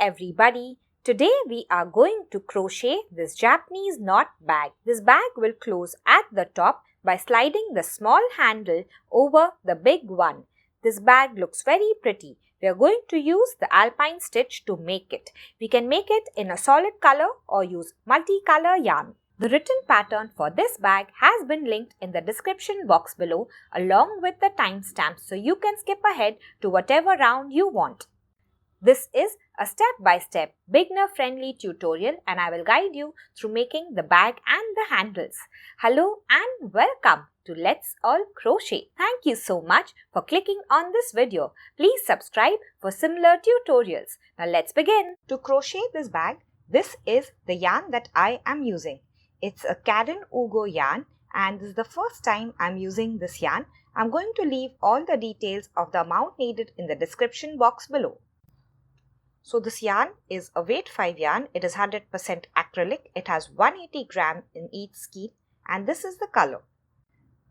everybody. Today we are going to crochet this Japanese knot bag. This bag will close at the top by sliding the small handle over the big one. This bag looks very pretty. We are going to use the alpine stitch to make it. We can make it in a solid color or use multicolor yarn. The written pattern for this bag has been linked in the description box below along with the timestamps, so you can skip ahead to whatever round you want. This is a step-by-step beginner-friendly tutorial and I will guide you through making the bag and the handles. Hello and welcome to Let's All Crochet. Thank you so much for clicking on this video. Please subscribe for similar tutorials. Now let's begin. To crochet this bag, this is the yarn that I am using. It's a Karen Ugo yarn and this is the first time I'm using this yarn. I'm going to leave all the details of the amount needed in the description box below. So this yarn is a weight 5 yarn. It is 100% acrylic. It has 180 gram in each skein and this is the color.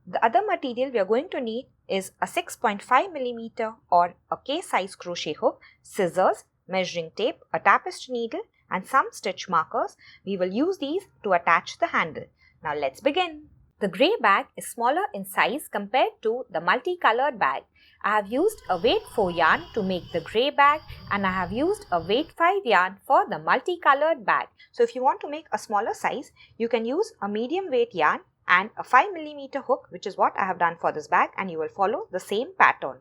The other material we are going to need is a 6.5 millimeter or a K-size crochet hook, scissors, measuring tape, a tapestry needle and some stitch markers. We will use these to attach the handle. Now let's begin. The grey bag is smaller in size compared to the multicolored bag. I have used a weight 4 yarn to make the grey bag and I have used a weight 5 yarn for the multicolored bag. So if you want to make a smaller size, you can use a medium weight yarn and a 5 millimeter hook, which is what I have done for this bag, and you will follow the same pattern.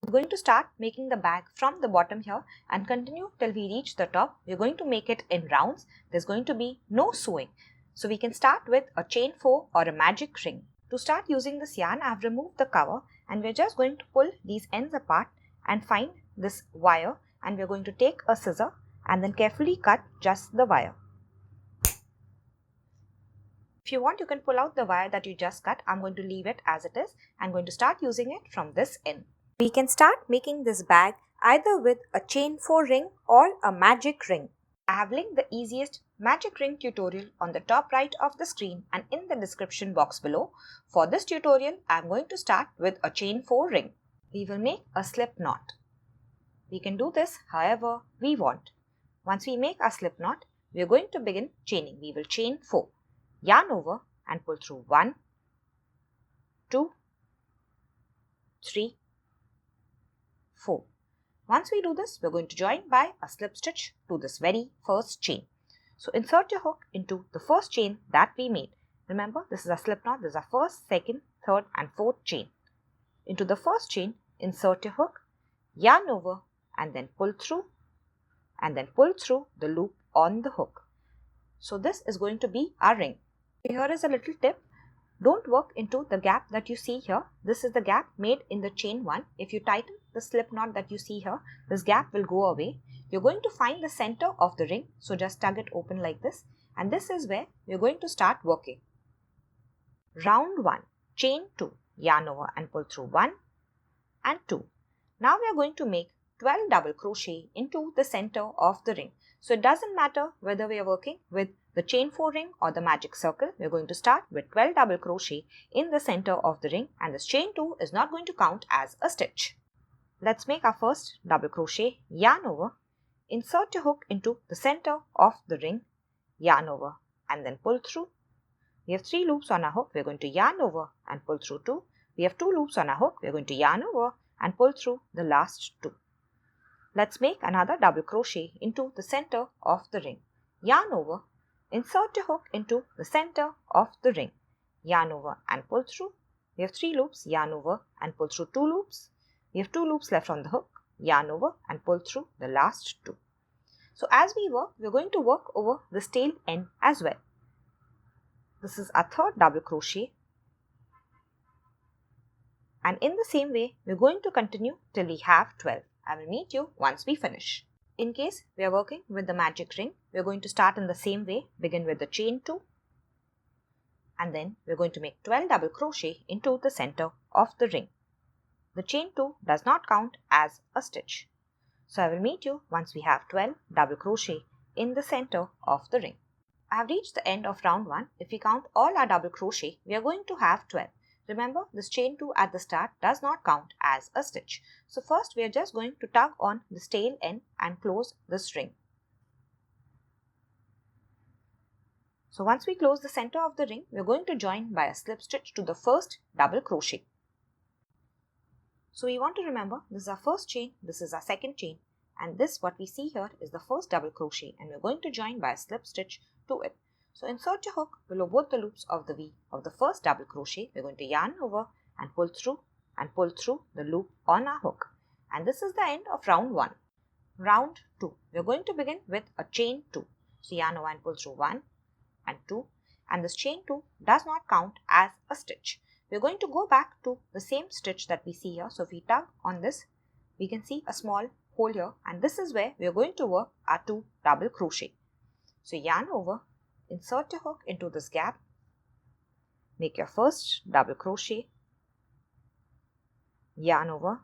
We're going to start making the bag from the bottom here and continue till we reach the top. We're going to make it in rounds. There's going to be no sewing. So we can start with a chain 4 or a magic ring. To start using this yarn, I have removed the cover and we're just going to pull these ends apart and find this wire, and we're going to take a scissor and then carefully cut just the wire. If you want, you can pull out the wire that you just cut. I'm going to leave it as it is. I'm going to start using it from this end. We can start making this bag either with a chain 4 ring or a magic ring. I have linked the easiest magic ring tutorial on the top right of the screen and in the description box below. For this tutorial, I am going to start with a chain 4 ring. We will make a slip knot. We can do this however we want. Once we make our slip knot, we are going to begin chaining. We will chain 4. Yarn over and pull through 1, 2, 3, 4. Once we do this, we are going to join by a slip stitch to this very first chain. So insert your hook into the first chain that we made. Remember, this is a slip knot. This is our first, second, third and fourth chain. Into the first chain, insert your hook, yarn over and then pull through the loop on the hook. So this is going to be our ring. Here is a little tip. Don't work into the gap that you see here. This is the gap made in the chain 1. If you tighten the slip knot that you see here, this gap will go away. You're going to find the center of the ring. So just tug it open like this. And this is where we're going to start working. Round 1. Chain 2. Yarn over and pull through 1 and 2. Now we are going to make 12 double crochet into the center of the ring. So it doesn't matter whether we are working with the chain 4 ring or the magic circle. We are going to start with 12 double crochet in the center of the ring, and this chain 2 is not going to count as a stitch. Let's make our first double crochet. Yarn over, insert your hook into the center of the ring, yarn over and then pull through. We have 3 loops on our hook. We are going to yarn over and pull through 2. We have 2 loops on our hook. We are going to yarn over and pull through the last 2. Let's make another double crochet into the center of the ring. Yarn over, insert your hook into the center of the ring, yarn over and pull through. We have 3 loops, yarn over and pull through 2 loops. We have 2 loops left on the hook, yarn over and pull through the last 2. So as we work, we are going to work over this tail end as well. This is our third double crochet. And in the same way, we are going to continue till we have 12. I will meet you once we finish. In case we are working with the magic ring, we are going to start in the same way. Begin with the chain 2 and then we are going to make 12 double crochet into the center of the ring. The chain 2 does not count as a stitch. So I will meet you once we have 12 double crochet in the center of the ring. I have reached the end of round 1. If we count all our double crochet, we are going to have 12. Remember, this chain 2 at the start does not count as a stitch. So first we are just going to tug on this tail end and close this ring. So once we close the center of the ring, we are going to join by a slip stitch to the first double crochet. So we want to remember, this is our first chain, this is our second chain, and this what we see here is the first double crochet, and we are going to join by a slip stitch to it. So insert your hook below both the loops of the V of the first double crochet. We are going to yarn over and pull through the loop on our hook. And this is the end of round 1. Round 2, we are going to begin with a chain 2. So yarn over and pull through 1 and 2, and this chain 2 does not count as a stitch. We are going to go back to the same stitch that we see here. So if we tug on this, we can see a small hole here, and this is where we are going to work our 2 double crochet. So yarn over, insert your hook into this gap, make your first double crochet, yarn over,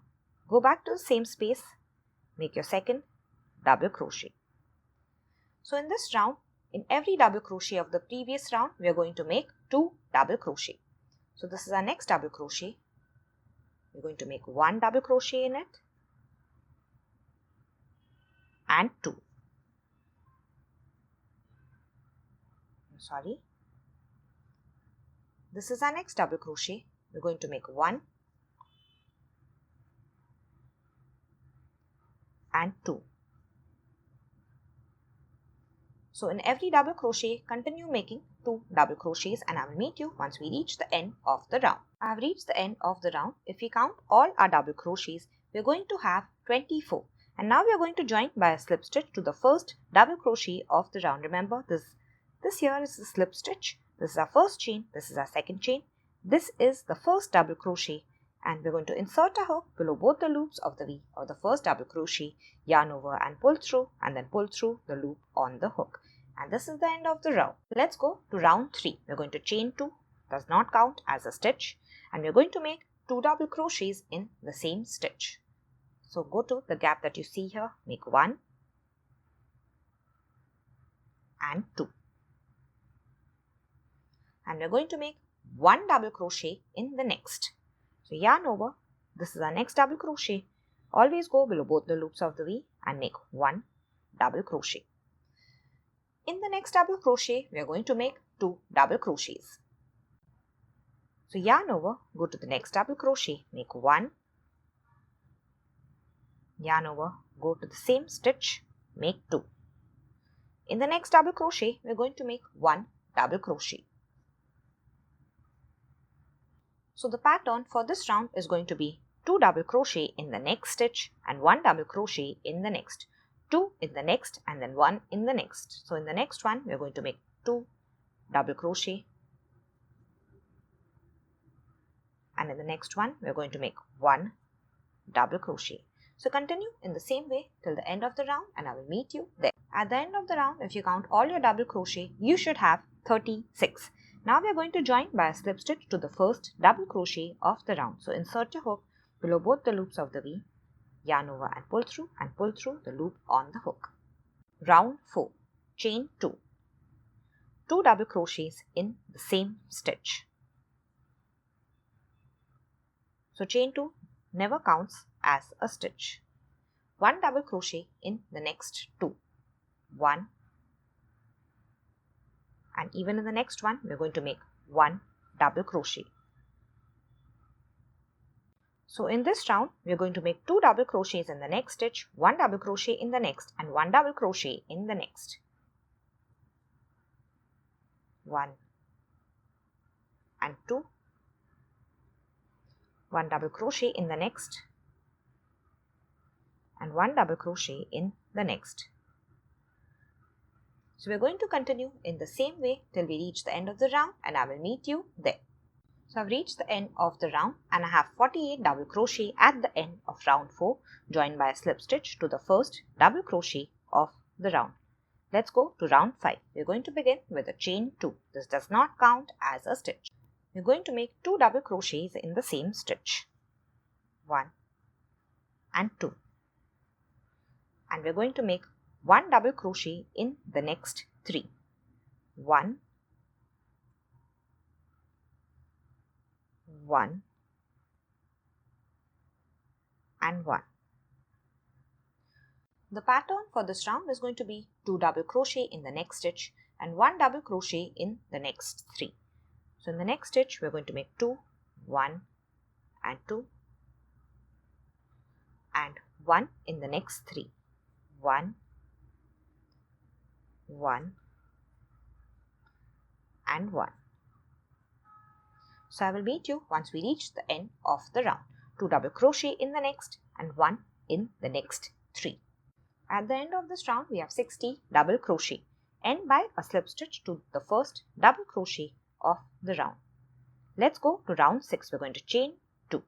go back to the same space, make your second double crochet. So in this round, in every double crochet of the previous round, we are going to make 2 double crochet. So this is our next double crochet. We're going to make 1 double crochet in it and 2. This is our next double crochet. We're going to make 1 and 2. So in every double crochet, continue making 2 double crochets, and I will meet you once we reach the end of the round. I have reached the end of the round. If we count all our double crochets, we are going to have 24. And now we are going to join by a slip stitch to the first double crochet of the round. Remember, this here is the slip stitch. This is our first chain. This is our second chain. This is the first double crochet, and we're going to insert a hook below both the loops of the V of the first double crochet, yarn over and pull through, and then pull through the loop on the hook. And this is the end of the round. Let's go to round 3. We're going to chain 2, does not count as a stitch, and we're going to make 2 double crochets in the same stitch. So go to the gap that you see here, make 1 and 2. And we're going to make 1 double crochet in the next. So yarn over, this is our next double crochet. Always go below both the loops of the V and make 1 double crochet. In the next double crochet, we are going to make 2 double crochets. So yarn over, go to the next double crochet, make 1, yarn over, go to the same stitch, make 2. In the next double crochet, we are going to make 1 double crochet. So the pattern for this round is going to be 2 double crochet in the next stitch and 1 double crochet in the next, 2 in the next, and then 1 in the next. So in the next one, we are going to make 2 double crochet, and in the next one, we are going to make 1 double crochet. So continue in the same way till the end of the round, and I will meet you there. At the end of the round, if you count all your double crochet, you should have 36. Now we are going to join by a slip stitch to the first double crochet of the round. So insert your hook below both the loops of the V, yarn over and pull through the loop on the hook. Round 4, chain 2, 2 double crochets in the same stitch. So chain 2 never counts as a stitch. 1 double crochet in the next 2, 1, and even in the next one, we are going to make 1 double crochet. So in this round, we are going to make 2 double crochets in the next stitch, 1 double crochet in the next, and 1 double crochet in the next. 1 and 2, 1 double crochet in the next, and 1 double crochet in the next. So we are going to continue in the same way till we reach the end of the round, and I will meet you there. So I've reached the end of the round, and I have 48 double crochet at the end of round 4, joined by a slip stitch to the first double crochet of the round. Let's go to round 5. We're going to begin with a chain 2. This does not count as a stitch. We're going to make 2 double crochets in the same stitch, 1 and 2, and we're going to make 1 double crochet in the next 3, 1, 1 and 1. The pattern for this round is going to be 2 double crochet in the next stitch, and 1 double crochet in the next 3. So in the next stitch we are going to make 2, 1 and 2 and 1 in the next 3. 1, 1 and 1. So I will meet you once we reach the end of the round. 2 double crochet in the next and 1 in the next 3. At the end of this round we have 60 double crochet. End by a slip stitch to the first double crochet of the round. Let's go to round 6. We're going to chain 2.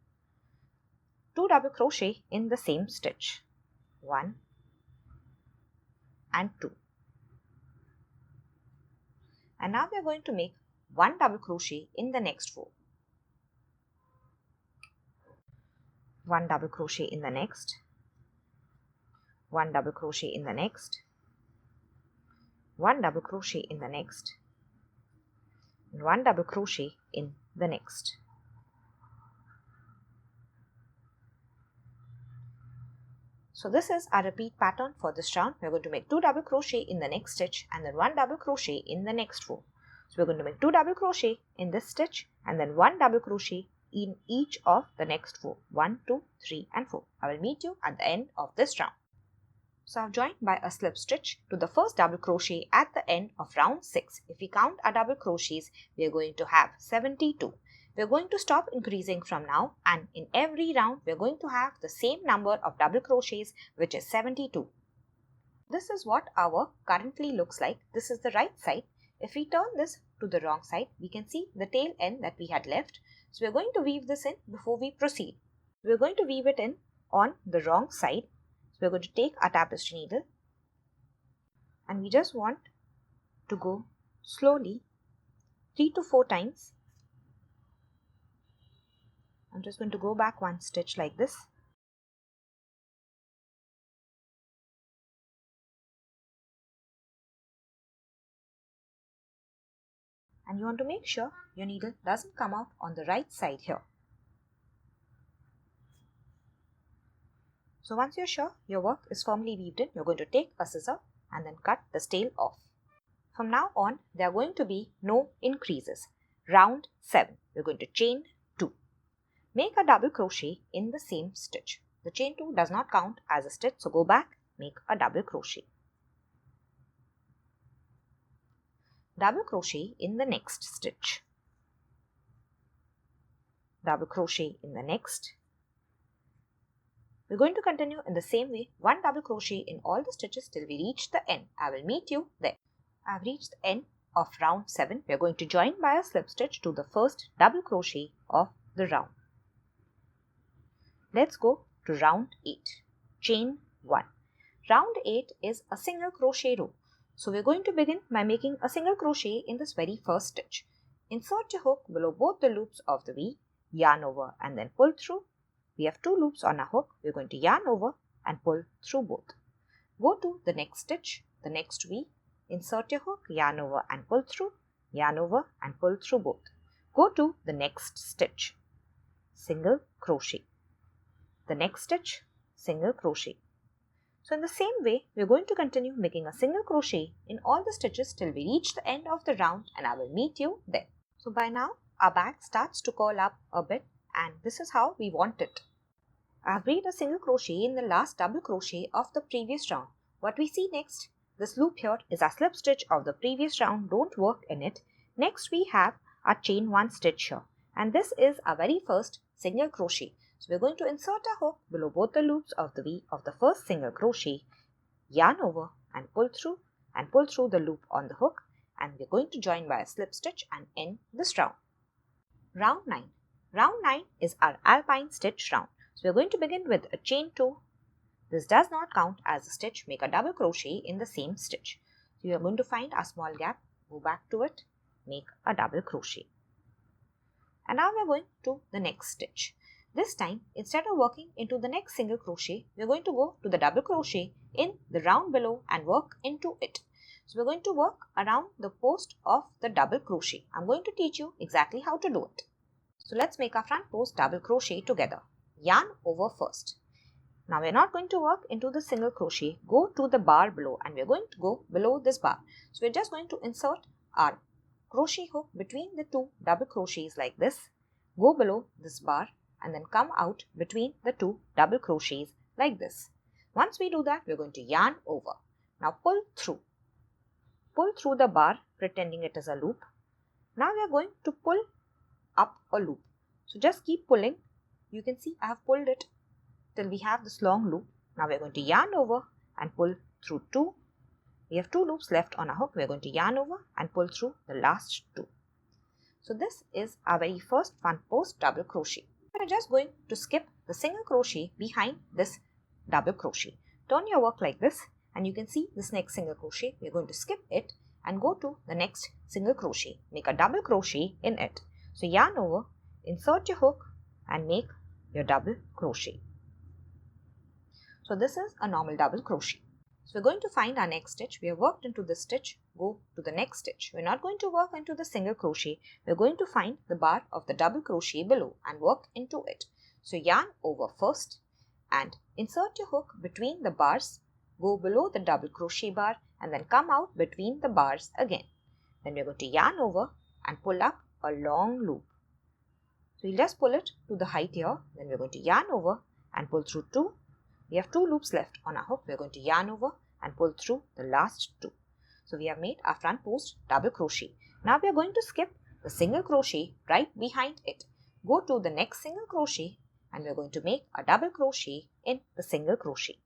2 double crochet in the same stitch. 1 and 2. And now we are going to make 1 double crochet in the next row. 1 double crochet in the next. 1 double crochet in the next. 1 double crochet in the next. And 1 double crochet in the next. So this is our repeat pattern for this round. We are going to make 2 double crochet in the next stitch and then 1 double crochet in the next row. So we are going to make 2 double crochet in this stitch and then 1 double crochet in each of the next row. 1, 2, 3 and 4. I will meet you at the end of this round. So I have joined by a slip stitch to the first double crochet at the end of round 6. If we count our double crochets, we are going to have 72. We are going to stop increasing from now, and in every round we are going to have the same number of double crochets, which is 72. This is what our currently looks like. This is the right side. If we turn this to the wrong side, we can see the tail end that we had left. So we are going to weave this in before we proceed. We are going to weave it in on the wrong side. So we are going to take our tapestry needle and we just want to go slowly 3 to 4 times. I'm just going to go back 1 stitch like this. And you want to make sure your needle doesn't come out on the right side here. So once you're sure your work is firmly weaved in, you're going to take a scissor and then cut the tail off. From now on, there are going to be no increases. Round 7, we're going to chain 2. Make a double crochet in the same stitch. The chain 2 does not count as a stitch, so go back, make a double crochet. Double crochet in the next stitch. Double crochet in the next. We're going to continue in the same way, 1 double crochet in all the stitches till we reach the end. I will meet you there. I've reached the end of round 7. We're going to join by a slip stitch to the first double crochet of the round. Let's go to round 8. Chain 1. Round 8 is a single crochet row. So we're going to begin by making a single crochet in this very first stitch. Insert your hook below both the loops of the V, yarn over and then pull through. We have 2 loops on our hook. We're going to yarn over and pull through both. Go to the next stitch, the next V, insert your hook, yarn over and pull through, yarn over and pull through both. Go to the next stitch, single crochet. The next stitch, single crochet. So in the same way, we're going to continue making a single crochet in all the stitches till we reach the end of the round, and I will meet you there. So by now, our bag starts to curl up a bit, and this is how we want it. I've made a single crochet in the last double crochet of the previous round. What we see next, this loop here is a slip stitch of the previous round. Don't work in it. Next we have our chain 1 stitch here, and this is our very first single crochet. So we're going to insert our hook below both the loops of the V of the first single crochet, yarn over and pull through the loop on the hook, and we're going to join by a slip stitch and end this round. Round 9. Round 9 is our alpine stitch round. So we're going to begin with a chain 2. This does not count as a stitch. Make a double crochet in the same stitch. So you are going to find a small gap, go back to it, make a double crochet. And now we're going to the next stitch. This time, instead of working into the next single crochet, we're going to go to the double crochet in the round below and work into it. So we're going to work around the post of the double crochet. I'm going to teach you exactly how to do it. So let's make our front post double crochet together. Yarn over first. Now we are not going to work into the single crochet. Go to the bar below and we are going to go below this bar. So we are just going to insert our crochet hook between the two double crochets like this. Go below this bar and then come out between the two double crochets like this. Once we do that, we are going to yarn over. Now pull through. Pull through the bar pretending it is a loop. Now we are going to pull up a loop. So just keep pulling. You can see I have pulled it till we have this long loop. Now we are going to yarn over and pull through 2. We have 2 loops left on our hook. We are going to yarn over and pull through the last 2. So this is our very first front post double crochet. We are just going to skip the single crochet behind this double crochet. Turn your work like this and you can see this next single crochet. We are going to skip it and go to the next single crochet. Make a double crochet in it. So yarn over, insert your hook and make your double crochet. So this is a normal double crochet. So we're going to find our next stitch. We have worked into this stitch. Go to the next stitch. We're not going to work into the single crochet. We're going to find the bar of the double crochet below and work into it. So yarn over first and insert your hook between the bars. Go below the double crochet bar and then come out between the bars again. Then we're going to yarn over and pull up a long loop. So you'll just pull it to the height here. Then we're going to yarn over and pull through 2. We have 2 loops left on our hook. We're going to yarn over and pull through the last 2. So we have made our front post double crochet. Now we are going to skip the single crochet right behind it. Go to the next single crochet and we are going to make a double crochet in the single crochet.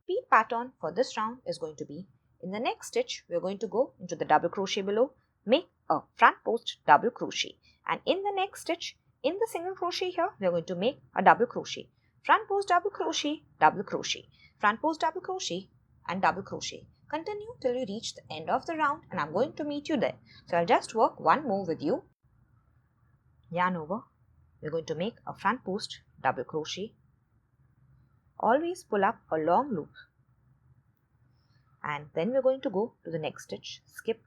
Repeat pattern for this round is going to be, in the next stitch we are going to go into the double crochet below, make a front post double crochet, and in the next stitch in the single crochet here we are going to make a double crochet, front post double crochet, front post double crochet and double crochet. Continue till you reach the end of the round and I'm going to meet you there. So I'll just work one more with you. Yarn over, we're going to make a front post double crochet. Always pull up a long loop and then we're going to go to the next stitch, skip.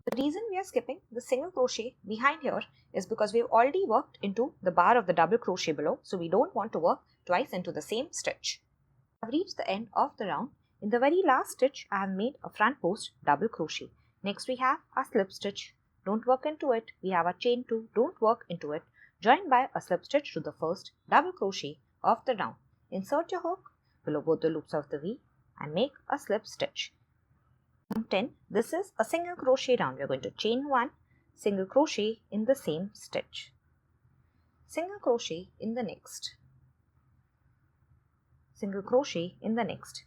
The reason we are skipping the single crochet behind here is because we've already worked into the bar of the double crochet below, so we don't want to work twice into the same stitch. I've reached the end of the round. In the very last stitch, I have made a front post double crochet. Next we have a slip stitch. Don't work into it. We have a chain 2. Don't work into it. Join by a slip stitch to the first double crochet of the round. Insert your hook below both the loops of the V and make a slip stitch. 10. This is a single crochet round. We are going to chain 1, single crochet in the same stitch, single crochet in the next, single crochet in the next.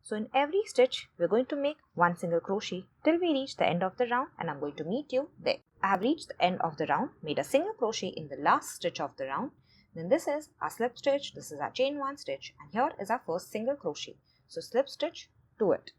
So in every stitch we are going to make one single crochet till we reach the end of the round and I'm going to meet you there. I have reached the end of the round, made a single crochet in the last stitch of the round. Then this is our slip stitch, this is our chain 1 stitch and here is our first single crochet. So slip stitch to it.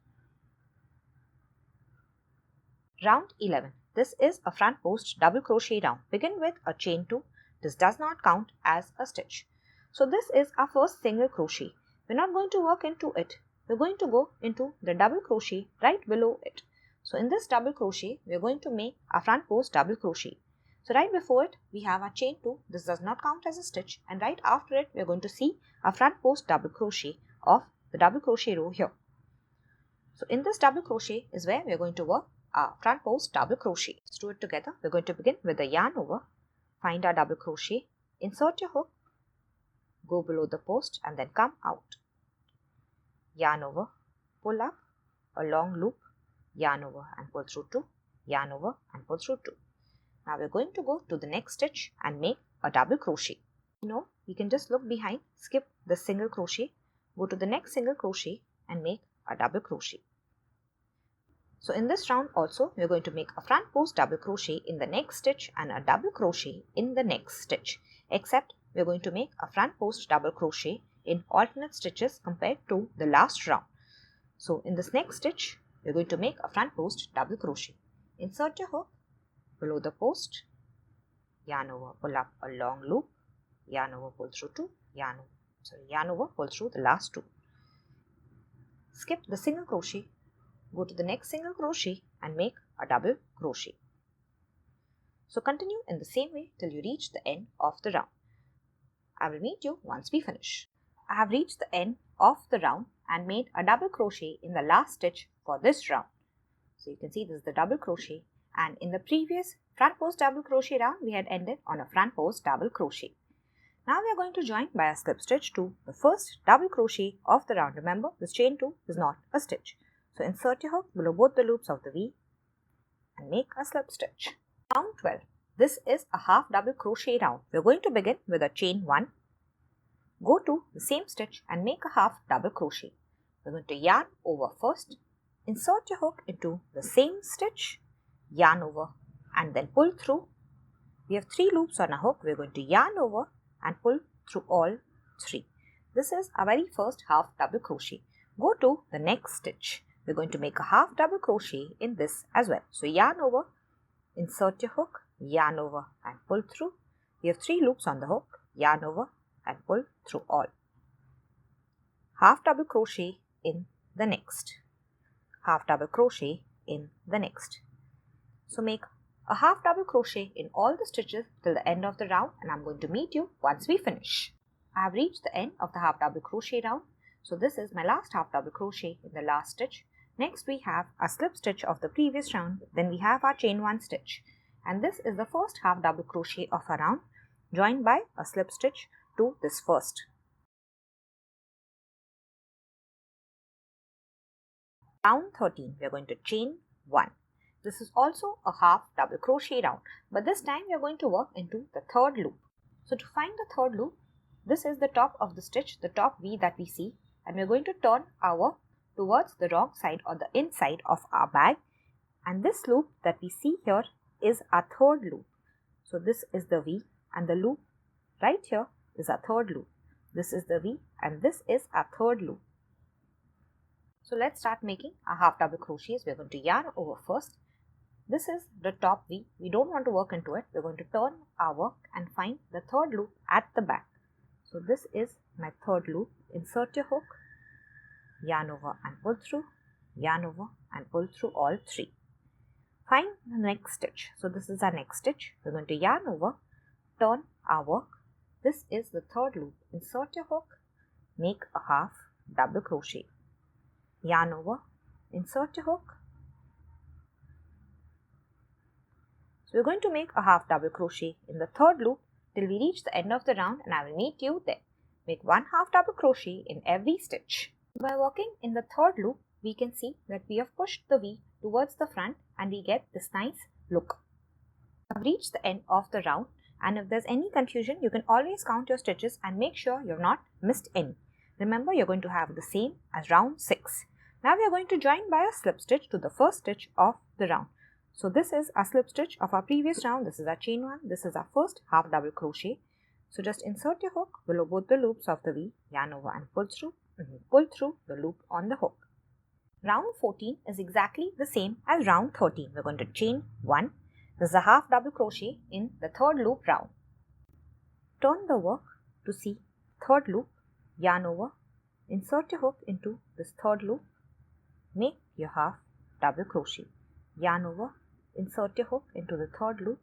Round 11. This is a front post double crochet round. Begin with a chain 2. This does not count as a stitch. So this is our first single crochet. We're not going to work into it. We're going to go into the double crochet right below it. So in this double crochet, we're going to make a front post double crochet. So right before it, we have our chain 2. This does not count as a stitch. And right after it, we're going to see a front post double crochet of the double crochet row here. So in this double crochet is where we are going to work our front post double crochet. Let's do it together. We're going to begin with the yarn over, find our double crochet, insert your hook, go below the post and then come out. Yarn over, pull up a long loop, yarn over and pull through 2, yarn over and pull through 2. Now we're going to go to the next stitch and make a double crochet. We can just look behind, skip the single crochet, go to the next single crochet and make a double crochet. So in this round also we are going to make a front post double crochet in the next stitch and a double crochet in the next stitch, except we are going to make a front post double crochet in alternate stitches compared to the last round. So in this next stitch we are going to make a front post double crochet. Insert your hook below the post, yarn over, pull up a long loop, yarn over, pull through 2, yarn over, pull through the last 2. Skip the single crochet, go to the next single crochet and make a double crochet. So continue in the same way till you reach the end of the round. I will meet you once we finish. I have reached the end of the round and made a double crochet in the last stitch for this round. So you can see this is the double crochet, and in the previous front post double crochet round we had ended on a front post double crochet. Now we are going to join by a slip stitch to the first double crochet of the round. Remember, this chain 2 is not a stitch. So insert your hook below both the loops of the V and make a slip stitch. Round 12. This is a half double crochet round. We are going to begin with a chain 1. Go to the same stitch and make a half double crochet. We are going to yarn over first, insert your hook into the same stitch, yarn over and then pull through. We have 3 loops on our hook. We are going to yarn over and pull through all 3. This is our very first half double crochet. Go to the next stitch. We are going to make a half double crochet in this as well. So yarn over, insert your hook, yarn over and pull through. We have 3 loops on the hook, yarn over and pull through all. Half double crochet in the next. Half double crochet in the next. So make a half double crochet in all the stitches till the end of the round, and I'm going to meet you once we finish. I have reached the end of the half double crochet round. So this is my last half double crochet in the last stitch. Next we have a slip stitch of the previous round. Then we have our chain 1 stitch. And this is the first half double crochet of our round, joined by a slip stitch to this first. Round 13, we are going to chain 1. This is also a half double crochet round, but this time we are going to work into the third loop. So to find the third loop, this is the top of the stitch, the top V that we see, and we are going to turn our work towards the wrong side or the inside of our bag, and this loop that we see here is our third loop. So this is the V, and the loop right here is our third loop. This is the V and this is our third loop. So let's start making our half double crochets. We're going to yarn over first. This is the top V. We don't want to work into it. We're going to turn our work and find the third loop at the back. So this is my third loop. Insert your hook, yarn over and pull through, yarn over and pull through all 3. Find the next stitch. So this is our next stitch. We're going to yarn over, turn our work. This is the third loop. Insert your hook, make a half double crochet, yarn over, insert your hook. So we're going to make a half double crochet in the third loop till we reach the end of the round, and I will meet you there. Make 1 half double crochet in every stitch. By working in the third loop, we can see that we have pushed the V towards the front and we get this nice look. I've reached the end of the round, and if there's any confusion, you can always count your stitches and make sure you've not missed any. Remember, you're going to have the same as round 6. Now we are going to join by a slip stitch to the first stitch of the round. So this is a slip stitch of our previous round. This is our chain 1. This is our first half double crochet. So just insert your hook below both the loops of the V, yarn over and pull through the loop on the hook. Round 14 is exactly the same as round 13. We're going to chain 1. This is a half double crochet in the third loop round. Turn the work to see third loop, yarn over, insert your hook into this third loop, make your half double crochet, yarn over, insert your hook into the third loop,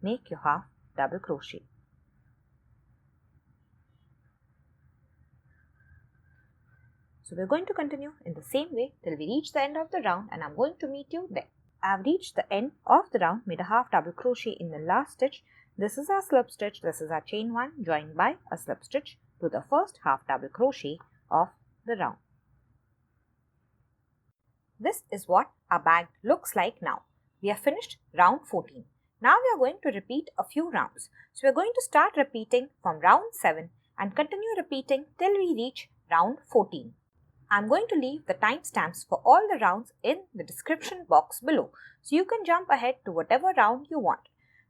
make your half double crochet. So we're going to continue in the same way till we reach the end of the round, and I'm going to meet you there. I have reached the end of the round, made a half double crochet in the last stitch. This is our slip stitch, this is our chain 1 joined by a slip stitch to the first half double crochet of the round. This is what our bag looks like now. We have finished round 14. Now we are going to repeat a few rounds. So we are going to start repeating from round 7 and continue repeating till we reach round 14. I'm going to leave the timestamps for all the rounds in the description box below, so you can jump ahead to whatever round you want.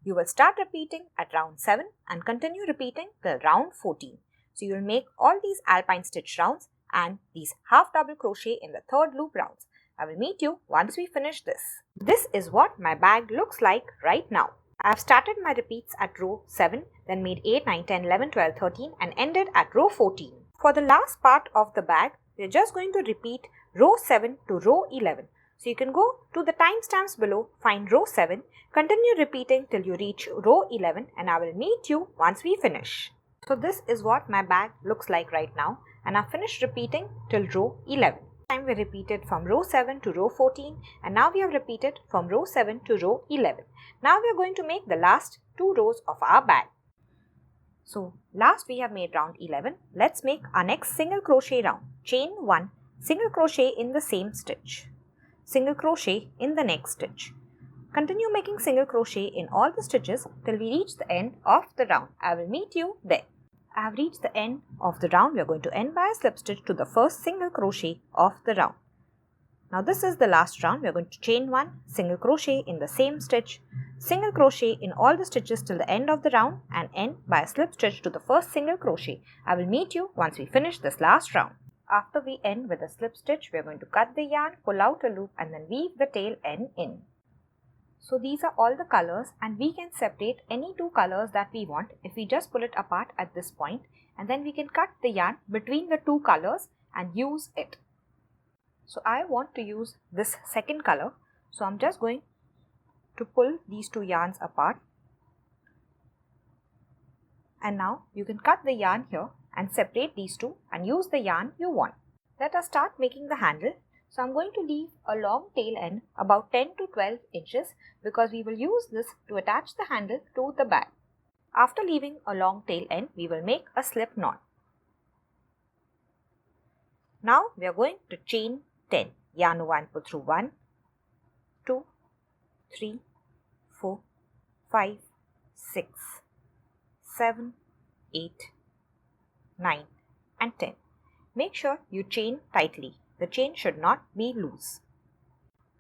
You will start repeating at round 7 and continue repeating till round 14. So you will make all these alpine stitch rounds and these half double crochet in the third loop rounds. I will meet you once we finish this. This is what my bag looks like right now. I have started my repeats at row 7, then made 8, 9, 10, 11, 12, 13 and ended at row 14. For the last part of the bag, we are just going to repeat row 7 to row 11. So you can go to the timestamps below, find row 7, continue repeating till you reach row 11 and I will meet you once we finish. So this is what my bag looks like right now and I've finished repeating till row 11. This time we repeated from row 7 to row 14 and now we have repeated from row 7 to row 11. Now we are going to make the last 2 rows of our bag. So last we have made round 11. Let's make our next single crochet round. Chain 1, single crochet in the same stitch. Single crochet in the next stitch. Continue making single crochet in all the stitches till we reach the end of the round. I will meet you there. I have reached the end of the round. We are going to end by a slip stitch to the first single crochet of the round. Now this is the last round. We are going to chain 1, single crochet in the same stitch, single crochet in all the stitches till the end of the round and end by a slip stitch to the first single crochet. I will meet you once we finish this last round. After we end with a slip stitch, we are going to cut the yarn, pull out a loop and then weave the tail end in. So these are all the colors and we can separate any 2 colors that we want if we just pull it apart at this point and then we can cut the yarn between the 2 colors and use it. So I want to use this second color. So I'm just going to pull these 2 yarns apart. And now you can cut the yarn here and separate these 2 and use the yarn you want. Let us start making the handle. So I'm going to leave a long tail end about 10 to 12 inches because we will use this to attach the handle to the bag. After leaving a long tail end, we will make a slip knot. Now we are going to chain 10. Yarn over and pull through 1, 2, 3, 4, 5, 6, 7, 8, 9 and 10. Make sure you chain tightly. The chain should not be loose.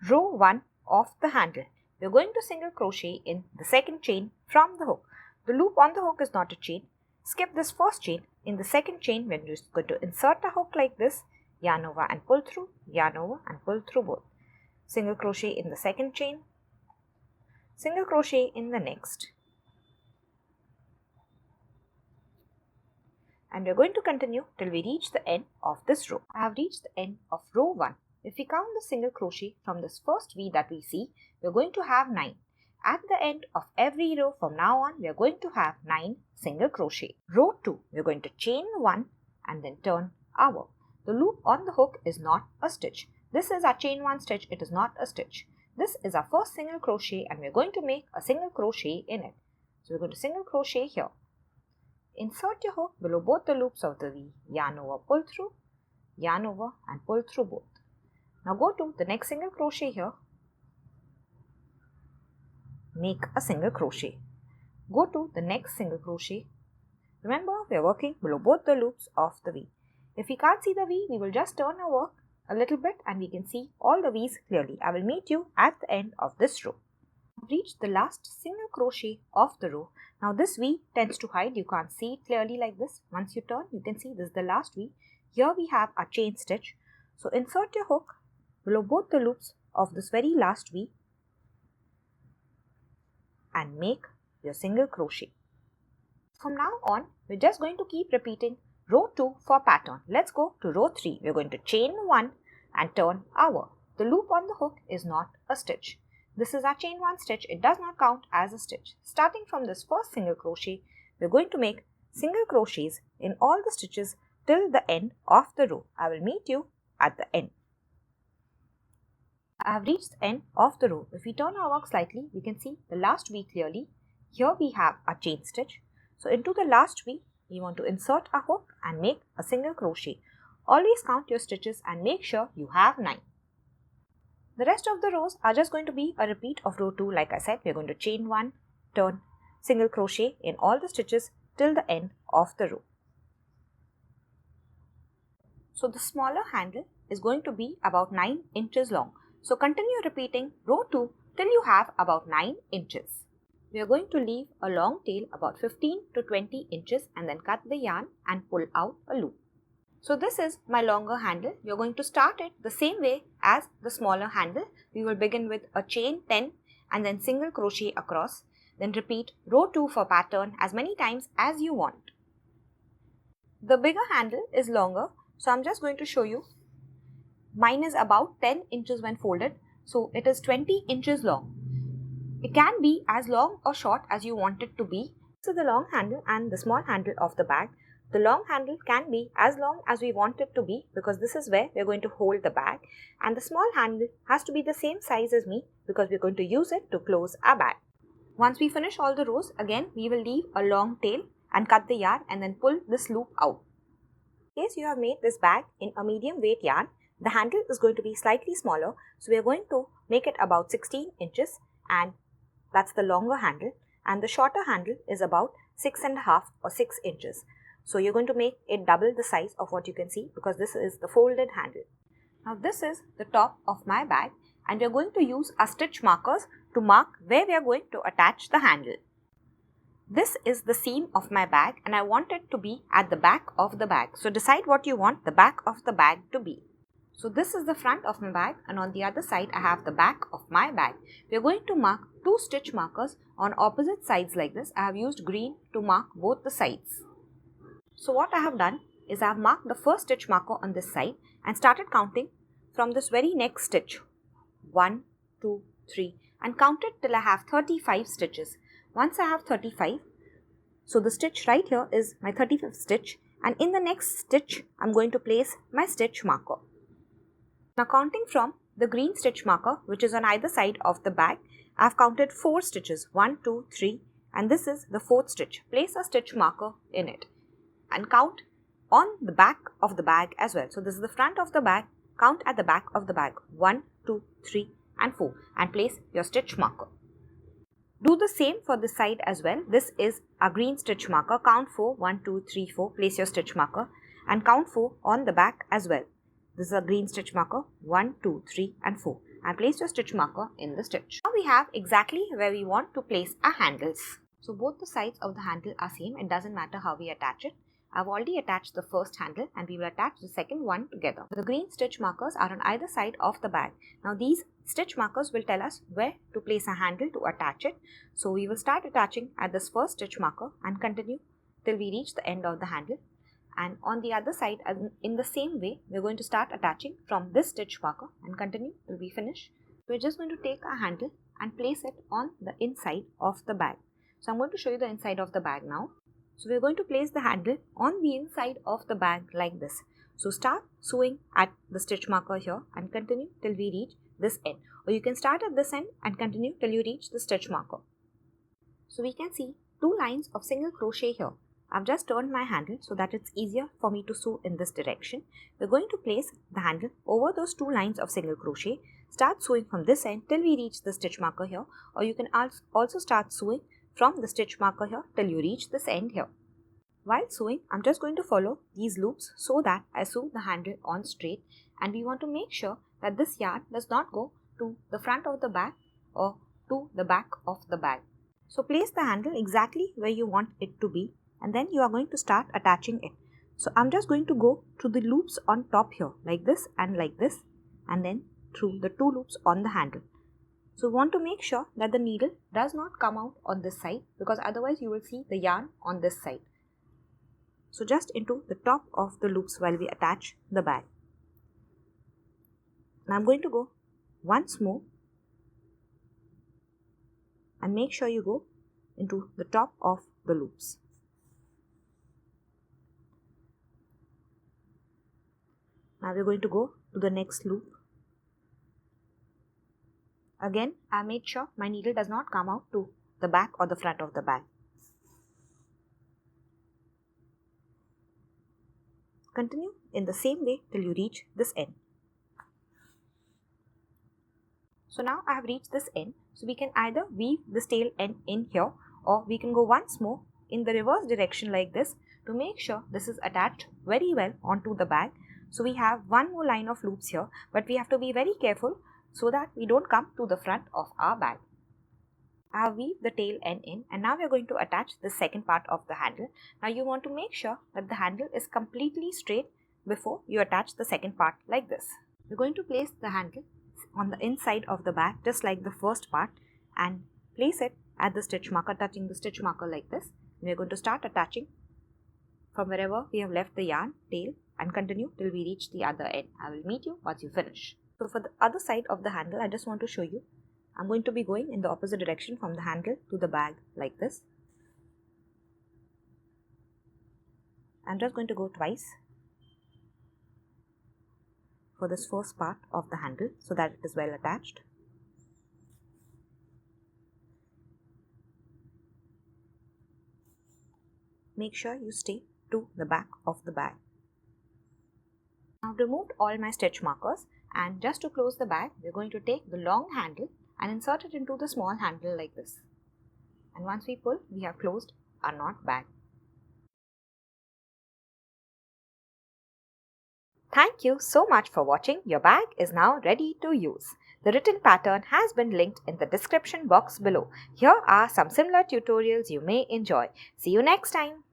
Row 1 of the handle. We are going to single crochet in the second chain from the hook. The loop on the hook is not a chain. Skip this first chain. In the second chain, when you're going to insert a hook like this, yarn over and pull through, yarn over and pull through both. Single crochet in the second chain, single crochet in the next. And we're going to continue till we reach the end of this row. I have reached the end of row 1. If we count the single crochet from this first V that we see, we're going to have 9. At the end of every row from now on, we are going to have 9 single crochet. Row 2, we're going to chain 1 and then turn our. The loop on the hook is not a stitch. This is our chain 1 stitch, it is not a stitch. This is our first single crochet and we're going to make a single crochet in it. So we're going to single crochet here. Insert your hook below both the loops of the V. Yarn over, pull through, yarn over and pull through both. Now go to the next single crochet here. Make a single crochet. Go to the next single crochet. Remember, we are working below both the loops of the V. If we can't see the V, we will just turn our work a little bit and we can see all the V's clearly. I will meet you at the end of this row. We've reached the last single crochet of the row. Now this V tends to hide. You can't see it clearly like this. Once you turn, you can see this is the last V. Here we have a chain stitch. So insert your hook below both the loops of this very last V and make your single crochet. From now on, we're just going to keep repeating row 2 for pattern. Let's go to row 3. We're going to chain 1 and turn our. The loop on the hook is not a stitch. This is our chain 1 stitch. It does not count as a stitch. Starting from this first single crochet, we're going to make single crochets in all the stitches till the end of the row. I will meet you at the end. I have reached the end of the row. If we turn our work slightly, we can see the last V clearly. Here we have a chain stitch. So into the last V, we want to insert a hook and make a single crochet. Always count your stitches and make sure you have 9. The rest of the rows are just going to be a repeat of row 2. Like I said, we're going to chain 1, turn, single crochet in all the stitches till the end of the row. So the smaller handle is going to be about 9 inches long. So continue repeating row 2 till you have about 9 inches. We are going to leave a long tail about 15 to 20 inches and then cut the yarn and pull out a loop. So this is my longer handle. We are going to start it the same way as the smaller handle. We will begin with a chain 10 and then single crochet across. Then repeat row 2 for pattern as many times as you want. The bigger handle is longer, so I'm just going to show you. Mine is about 10 inches when folded. So it is 20 inches long. It can be as long or short as you want it to be. So the long handle and the small handle of the bag. The long handle can be as long as we want it to be because this is where we are going to hold the bag, and the small handle has to be the same size as me because we are going to use it to close our bag. Once we finish all the rows, again we will leave a long tail and cut the yarn and then pull this loop out. In case you have made this bag in a medium weight yarn, the handle is going to be slightly smaller, so we are going to make it about 16 inches, and that's the longer handle, and the shorter handle is about 6.5 or 6 inches. So you're going to make it double the size of what you can see because this is the folded handle. Now this is the top of my bag, and we are going to use our stitch markers to mark where we are going to attach the handle. This is the seam of my bag and I want it to be at the back of the bag. So decide what you want the back of the bag to be. So this is the front of my bag, and on the other side I have the back of my bag. We are going to mark 2 stitch markers on opposite sides like this. I have used green to mark both the sides. So what I have done is I have marked the first stitch marker on this side and started counting from this very next stitch. 1, 2, 3 and counted till I have 35 stitches. Once I have 35, so the stitch right here is my 35th stitch, and in the next stitch I am going to place my stitch marker. Now counting from the green stitch marker which is on either side of the bag, I have counted 4 stitches, 1, 2, 3 and this is the 4th stitch. Place a stitch marker in it and count on the back of the bag as well. So this is the front of the bag, count at the back of the bag 1, 2, 3 and 4 and place your stitch marker. Do the same for this side as well. This is a green stitch marker, count 4, 1, 2, 3, 4, place your stitch marker and count 4 on the back as well. This is a green stitch marker, 1, 2, 3 and 4 and place your stitch marker in the stitch. Now we have exactly where we want to place our handles. So both the sides of the handle are same, it doesn't matter how we attach it. I've already attached the first handle and we will attach the second one together. The green stitch markers are on either side of the bag. Now these stitch markers will tell us where to place a handle to attach it. So we will start attaching at this first stitch marker and continue till we reach the end of the handle. And on the other side, in the same way, we're going to start attaching from this stitch marker and continue till we finish. We're just going to take our handle and place it on the inside of the bag. So I'm going to show you the inside of the bag now. So we're going to place the handle on the inside of the bag like this. So start sewing at the stitch marker here and continue till we reach this end. Or you can start at this end and continue till you reach the stitch marker. So we can see 2 lines of single crochet here. I've just turned my handle so that it's easier for me to sew in this direction. We're going to place the handle over those 2 lines of single crochet. Start sewing from this end till we reach the stitch marker here, or you can also start sewing from the stitch marker here till you reach this end here. While sewing, I'm just going to follow these loops so that I sew the handle on straight, and we want to make sure that this yarn does not go to the front of the bag or to the back of the bag. So place the handle exactly where you want it to be, and then you are going to start attaching it. So I'm just going to go through the loops on top here like this, and then through the 2 loops on the handle. So we want to make sure that the needle does not come out on this side, because otherwise you will see the yarn on this side. So just into the top of the loops while we attach the bag. Now I'm going to go once more and make sure you go into the top of the loops. Now we're going to go to the next loop. Again, I made sure my needle does not come out to the back or the front of the bag. Continue in the same way till you reach this end. So now I have reached this end. So we can either weave this tail end in here, or we can go once more in the reverse direction like this to make sure this is attached very well onto the bag. So we have one more line of loops here, but we have to be very careful so that we don't come to the front of our bag. I have weaved the tail end in, and now we are going to attach the second part of the handle. Now you want to make sure that the handle is completely straight before you attach the second part like this. We're going to place the handle on the inside of the bag just like the first part and place it at the stitch marker, touching the stitch marker like this. We are going to start attaching from wherever we have left the yarn tail and continue till we reach the other end. I will meet you once you finish. So for the other side of the handle, I just want to show you. I'm going to be going in the opposite direction from the handle to the bag like this. I'm just going to go twice for this first part of the handle so that it is well attached. Make sure you stay to the back of the bag. I've removed all my stitch markers, and just to close the bag, we're going to take the long handle and insert it into the small handle like this. And once we pull, we have closed our knot bag. Thank you so much for watching. Your bag is now ready to use. The written pattern has been linked in the description box below. Here are some similar tutorials you may enjoy. See you next time.